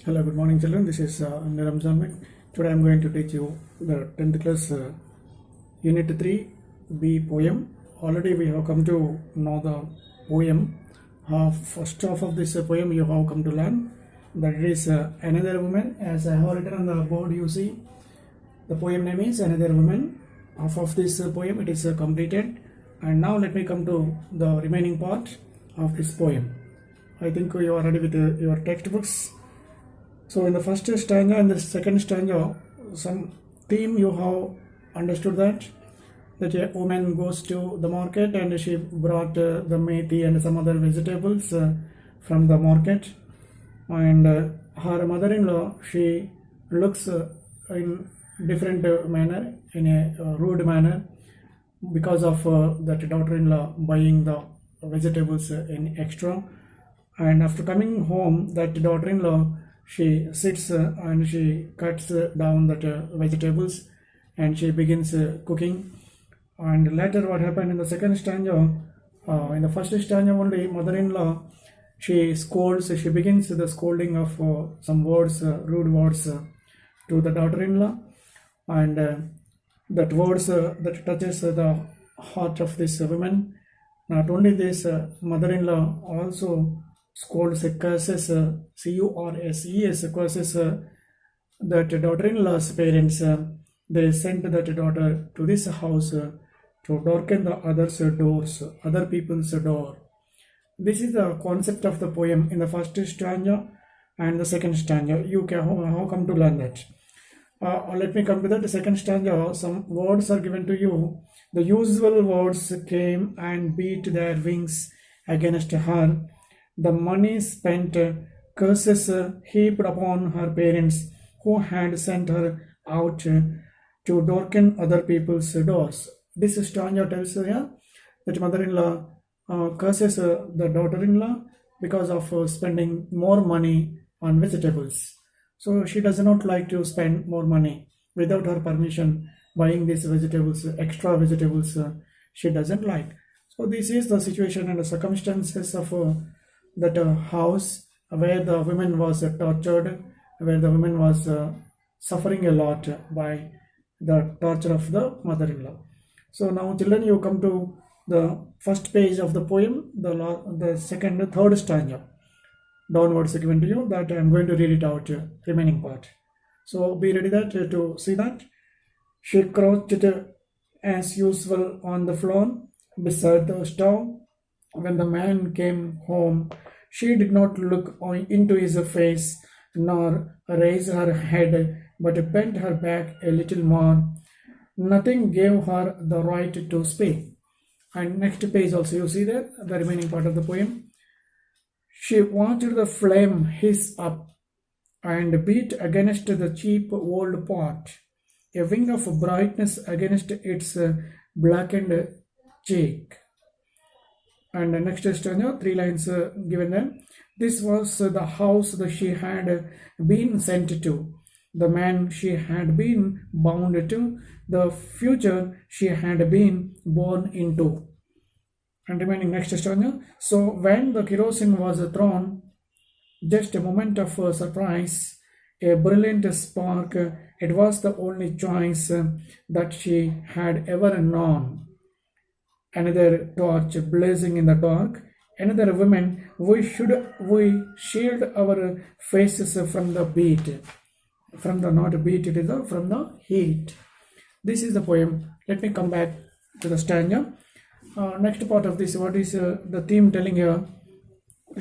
Hello, good morning, children. This is Niram Janvik. Today I am going to teach you the 10th class Unit 3 B poem. Already we have come to know the poem. First half of this poem you have come to learn. That is Another Woman. As I have written on the board, you see the poem name is Another Woman. Half of this poem it is completed. And now let me come to the remaining part of this poem. I think you are ready with your textbooks. So in the first stanza and the second stanza, some theme you have understood that a woman goes to the market and she brought the methi and some other vegetables from the market, and her mother-in-law, she looks in different manner, in a rude manner, because of that daughter-in-law buying the vegetables in extra. And after coming home, that daughter-in-law, she sits and she cuts down that vegetables and she begins cooking. And later what happened in the second stanza, in the first stanza only, mother-in-law, she scolds, she begins the scolding of some words, rude words to the daughter-in-law, and that words that touches the heart of this woman. Not only this, mother-in-law also scolds, curses, curses, curses that daughter-in-law's parents. They sent that daughter to this house to darken the other people's door. This is the concept of the poem in the first stanza and the second stanza. You can how come to learn that. Let me come to that. The second stanza, some words are given to you. The usual words came and beat their wings against her. The money spent, curses heaped upon her parents who had sent her out to darken other people's doors. This stanza tells that mother-in-law curses the daughter-in-law because of spending more money on vegetables. So she does not like to spend more money without her permission, buying these vegetables, extra vegetables, she doesn't like. So this is the situation and the circumstances of that house where the woman was tortured, where the woman was suffering a lot by the torture of the mother-in-law. So now children, you come to the first page of the poem, the second, third stanza. Downwards given to you, that I am going to read it out, remaining part. So be ready that to see that. She crouched as usual on the floor beside the stove. When the man came home, she did not look into his face nor raise her head, but bent her back a little more. Nothing gave her the right to speak. And next page also you see there, the remaining part of the poem. She watched the flame hiss up and beat against the cheap old pot, a wing of brightness against its blackened cheek. And the next stanza, 3 lines given there. This was the house that she had been sent to, the man she had been bound to, the future she had been born into. And remaining next stanza. So when the kerosene was thrown, just a moment of surprise, a brilliant spark, it was the only choice that she had ever known. Another torch blazing in the dark, another woman, we shield our faces from the beat, from the not beat, it is from the heat. This is the poem. Let me come back to the stanza. Next part of this, what is the theme telling here?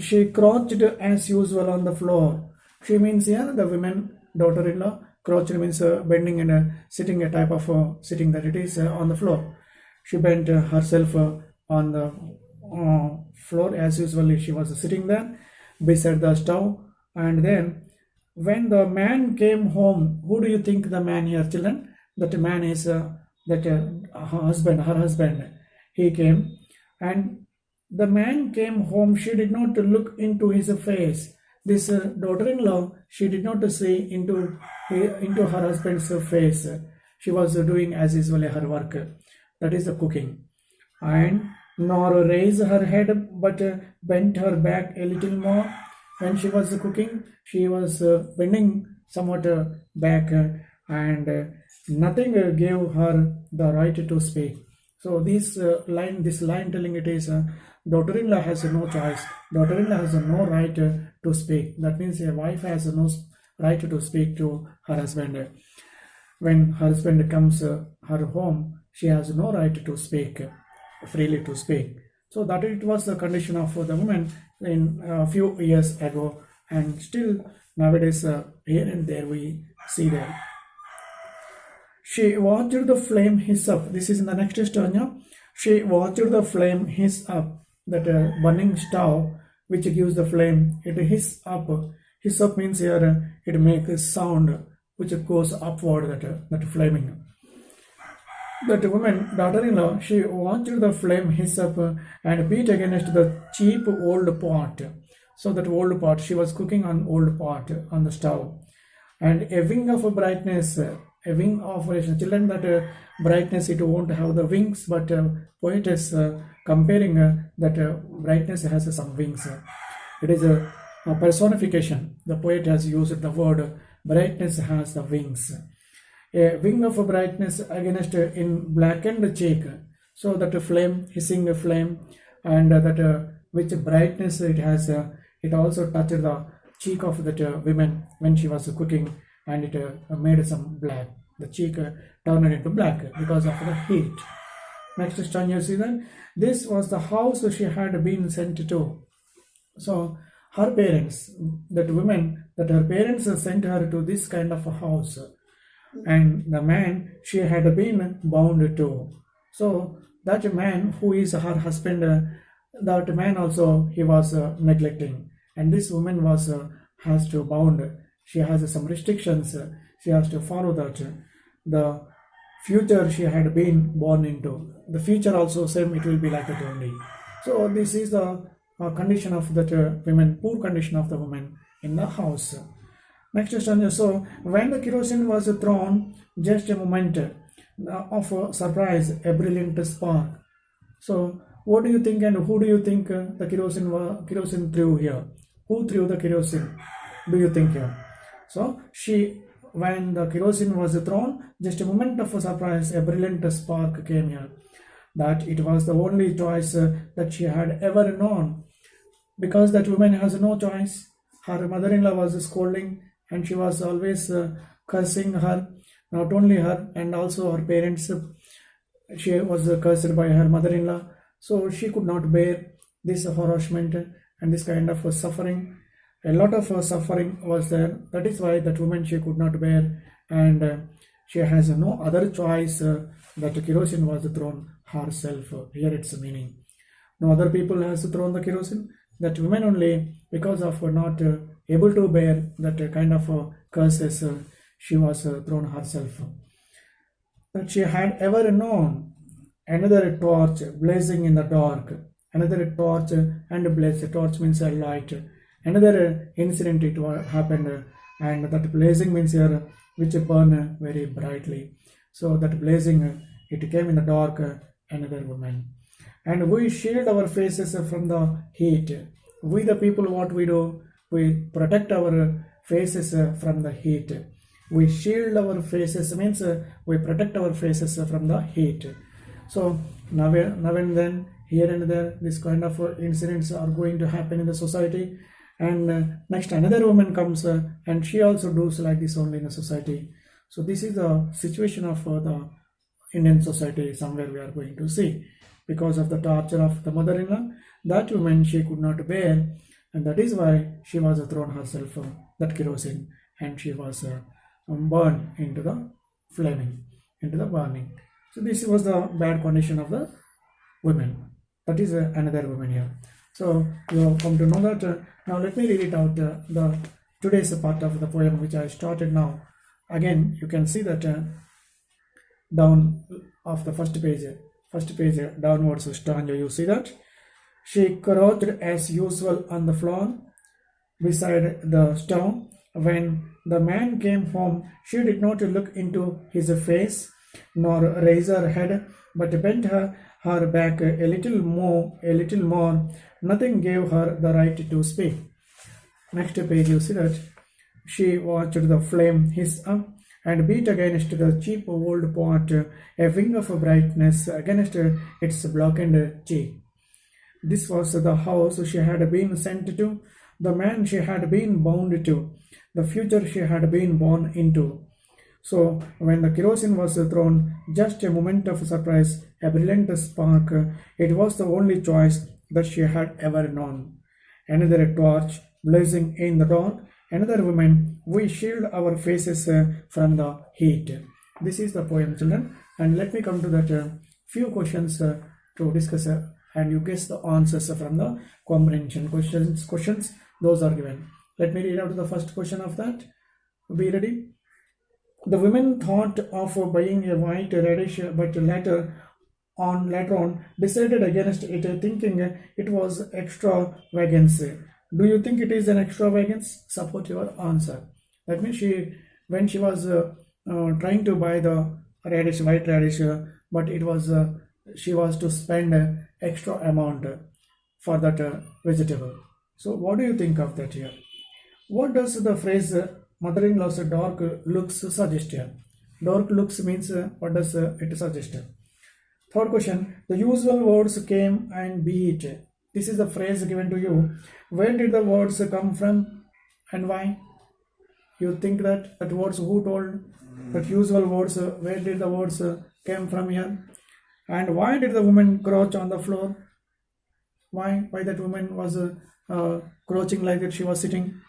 She crouched as usual on the floor. She means here the women, daughter-in-law. Crouched means bending and sitting, a type of sitting that it is on the floor. She bent herself on the floor as usually she was sitting there beside the stove. And then when the man came home, who do you think the man here, children? That man is her husband. He came, and the man came home. She did not look into his face. This daughter-in-law, she did not see into her husband's face. She was doing as usually her work, that is the cooking, and nor raise her head, but bent her back a little more. when she was cooking, she was bending somewhat back, and nothing gave her the right to speak. So this line telling it is, daughter-in-law has no choice. Daughter-in-law has no right to speak. That means a wife has no right to speak to her husband. When her husband comes her home, she has no right to speak, freely to speak. So that it was the condition of the woman in a few years ago, and still nowadays here and there we see that. She watched the flame hiss up. This is in the next stanya. She watched the flame hiss up. That burning stove which gives the flame, it hiss up. Hiss up means here it makes a sound which goes upward, that flaming. That woman, daughter-in-law, she watched the flame hiss up and beat against the cheap old pot. So that old pot, she was cooking on old pot on the stove. And a wing of brightness, a wing of children, that brightness, it won't have the wings, but poet is comparing that brightness has some wings. It is a personification. The poet has used the word brightness has the wings. A wing of brightness against in blackened cheek. So that flame, hissing flame, and that which brightness it has, it also touched the cheek of that woman when she was cooking, and it made some black. The cheek turned into black because of the heat. Next time you see that this was the house she had been sent to. So her parents, that woman, that her parents sent her to this kind of a house, and the man she had been bound to. So that man who is her husband, that man also he was neglecting, and this woman was has to bound. She has some restrictions. She has to follow that. The future she had been born into, the future also same, it will be like that only. So this is the condition of that woman, poor condition of the woman in the house. Next question. So when the kerosene was thrown, just a moment of surprise, a brilliant spark. So what do you think, and who do you think the kerosene threw here? Who threw the kerosene, do you think here? So when the kerosene was thrown, just a moment of surprise, a brilliant spark came here. That it was the only choice that she had ever known, because that woman has no choice. Her mother-in-law was scolding, and she was always cursing her, not only her and also her parents. She was cursed by her mother-in-law, so she could not bear this harassment and this kind of suffering. A lot of suffering was there. That is why that woman, she could not bear, and she has no other choice. That kerosene was thrown herself. Here its meaning. No other people has thrown the kerosene. That woman only, because of not able to bear that kind of curses, she was thrown herself. That she had ever known. Another torch blazing in the dark. Another torch and blaze. Torch means a light. Another incident it happened, and that blazing means here which burn very brightly. So that blazing, it came in the dark, another woman. And we shield our faces from the heat. We the people, what we do, we protect our faces from the heat. We shield our faces means we protect our faces from the heat. So now and then, here and there, this kind of incidents are going to happen in the society. And next another woman comes and she also does like this only in the society. So this is the situation of the Indian society. Somewhere we are going to see, because of the torture of the mother-in-law, that woman, she could not bear, and that is why she was thrown herself that kerosene, and she was burned into the flaming, into the burning. So this was the bad condition of the women. That is another woman here. So you have come to know that. Now let me read it out, the today's part of the poem which I started now. Again, you can see that down of the first page downwards stanza, you see that she crouched as usual on the floor beside the stove. When the man came home, she did not look into his face nor raise her head, but bent her back a little more. Nothing gave her the right to speak. Next page you see that she watched the flame hiss up and beat against the cheap old pot, a wing of brightness against its blackened cheek. This was the house she had been sent to, the man she had been bound to, the future she had been born into. So, when the kerosene was thrown, just a moment of surprise, a brilliant spark, it was the only choice that she had ever known. Another torch blazing in the dark, another woman, we shield our faces from the heat. This is the poem, children, and let me come to that few questions to discuss and you guess the answers from the comprehension questions those are given. Let me read out the first question of that. Be ready. The women thought of buying a white radish, but later on decided against it, thinking it was extravagance. Do you think it is an extravagance? Support your answer. That means when she was trying to buy the radish, white radish, but it was she was to spend extra amount for that vegetable. So what do you think of that here? What does the phrase mother-in-law's dark looks suggest here? Dark looks means what does it suggest? Third question, the usual words came and be it. This is the phrase given to you. Where did the words come from and why? You think that words who told that usual words, where did the words came from here? And why did the woman crouch on the floor? Why that woman was crouching like that she was sitting?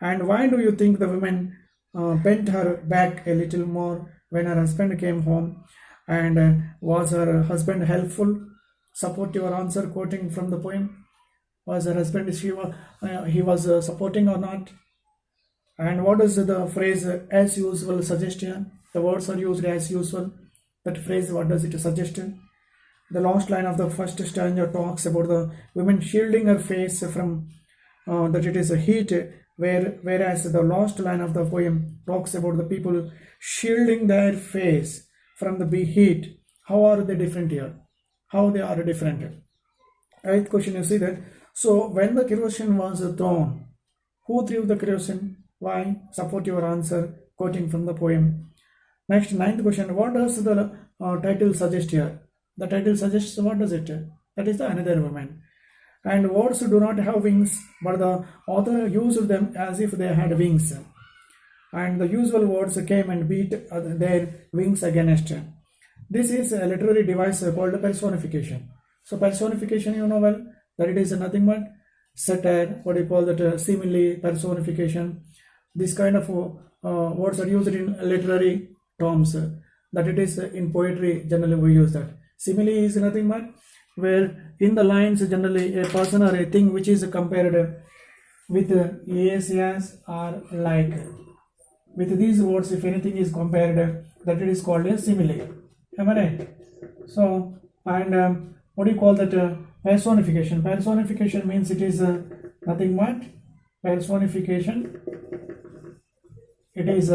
And why do you think the woman bent her back a little more when her husband came home? And was her husband helpful? Support your answer quoting from the poem. Was her husband he was supporting or not? And what does the phrase as usual suggest here? The words are used as usual. That phrase, what does it suggest? The last line of the first stanza talks about the woman shielding her face from that it is a heat, whereas the last line of the poem talks about the people shielding their face from the heat. How are they different here? How they are different? Eighth question, you see that. So when the kerosene was thrown, who threw the kerosene? Why? Support your answer quoting from the poem. Next, ninth question, what does the title suggest here? The title suggests, what does it? That is the another woman. And words do not have wings, but the author used them as if they had wings. And the usual words came and beat their wings against. This is a literary device called personification. So personification, you know well, that it is nothing but satire, what do you call that, simile, personification. This kind of words are used in literary terms, that it is in poetry generally we use that. Simile is nothing but where in the lines generally a person or a thing which is compared with as or like. With these words, if anything is compared, that it is called a simile. Am I right? So, and what do you call that? Personification. Personification means it is nothing but personification. It is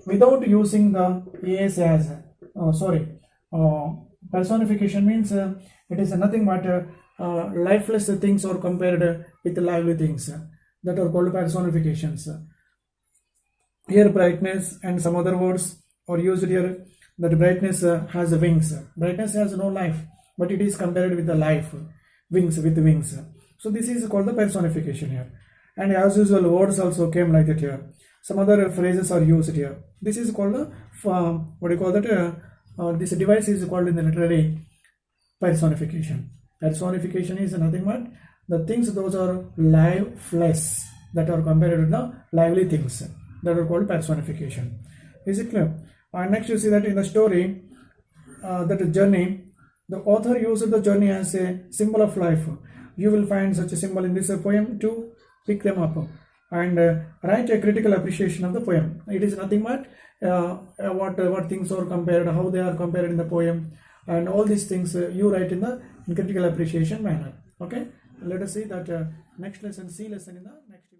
without using the as. Personification means it is nothing but lifeless things are compared with lively things that are called personifications. Here brightness and some other words are used here. That brightness has wings. Brightness has no life, but it is compared with the life, wings with wings. So this is called the personification here. And as usual, words also came like that here. Some other phrases are used here. This is called what do you call that? This device is called in the literary personification. Personification is nothing but the things those are lifeless that are compared with the lively things that are called personification. Is it clear? And next you see that in the story, that journey, the author used the journey as a symbol of life. You will find such a symbol in this poem to pick them up and write a critical appreciation of the poem. It is nothing but what things are compared, how they are compared in the poem, and all these things you write in the critical appreciation manner. Okay, let us see that next lesson, C lesson in the next.